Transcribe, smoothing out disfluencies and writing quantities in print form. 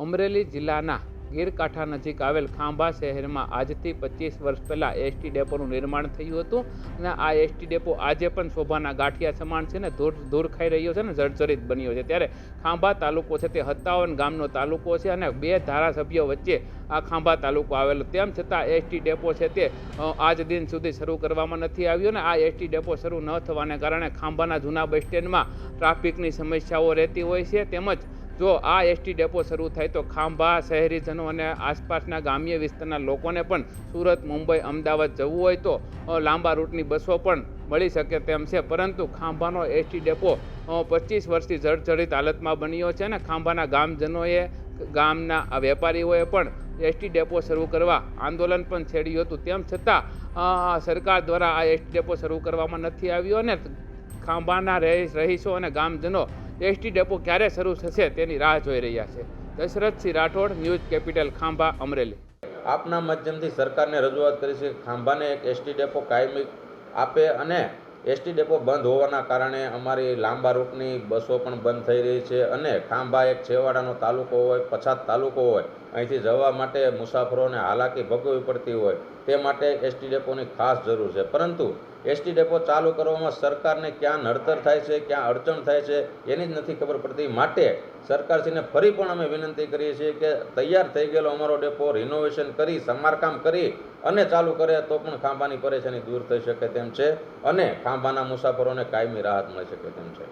અમરેલી જિલ્લાના ગીરકાંઠા નજીક આવેલ ખાંભા શહેરમાં આજથી 25 વર્ષ પહેલાં એસટી ડેપોનું નિર્માણ થયું હતું અને આ એસટી ડેપો આજે પણ શોભાના ગાંઠિયા સમાન છે ને ધૂર ખાઈ રહ્યો છે ને જર્જરિત બન્યો છે। ત્યારે ખાંભા તાલુકો છે તે 57 ગામનો તાલુકો છે અને 2 ધારાસભ્યો વચ્ચે આ ખાંભા તાલુકો આવેલો, તેમ છતાં એસટી ડેપો છે તે આજ દિન સુધી શરૂ કરવામાં નથી આવ્યો ને આ એસટી ડેપો શરૂ ન થવાને કારણે ખાંભાના જૂના બસ સ્ટેન્ડમાં ટ્રાફિકની સમસ્યાઓ રહેતી હોય છે। તેમજ જો આ એસટી ડેપો શરૂ થાય તો ખાંભા શહેરીજનો અને આસપાસના ગ્રામ્ય વિસ્તારના લોકોને પણ સુરત, મુંબઈ, અમદાવાદ જવું હોય તો લાંબા રૂટની બસો પણ મળી શકે તેમ છે। પરંતુ ખાંભાનો એસટી ડેપો 25 વર્ષથી જર્જરિત હાલતમાં બન્યો છે અને ખાંભાના ગામજનોએ, ગામના વેપારીઓએ પણ એસટી ડેપો શરૂ કરવા આંદોલન પણ છેડ્યું હતું, તેમ છતાં સરકાર દ્વારા આ એસટી ડેપો શરૂ કરવામાં નથી આવ્યો અને ખાંભાના રહીશો અને ગામજનો એસટી ડેપો ક્યારે શરૂ થશે તેની રાહ જોઈ રહ્યા છે। Dashrathsinh Rathod, news capital, Khambha, Amreli. આપના માધ્યમથી સરકારને રજૂઆત કરી છે કે ખાંભાને એક એસટી ડેપો કાયમી આપે અને એસટી ડેપો બંધ હોવાના કારણે અમારી લાંબા રૂટની બસો પણ બંધ થઈ રહી છે અને ખાંભા એક છેવાડાનો તાલુકો હોય, પછાત તાલુકો હોય, અહીંથી જવા માટે મુસાફરોને હાલાકી ભોગવવી પડતી હોય, તે માટે એસટી ડેપોની ખાસ જરૂર છે। પરંતુ એસટી ડેપો ચાલુ કરવામાં સરકારને ક્યાં નડતર થાય છે, ક્યાં અડચણ થાય છે એની જ નથી ખબર પડતી। માટે સરકારશ્રીને ફરી પણ અમે વિનંતી કરીએ છીએ કે તૈયાર થઈ ગયેલો અમારો ડેપો રિનોવેશન કરી, સમારકામ કરી અને ચાલુ કરે તો પણ ખાંભાની પરેશાની દૂર થઈ શકે તેમ છે અને ખાંભાના મુસાફરોને કાયમી રાહત મળી શકે તેમ છે।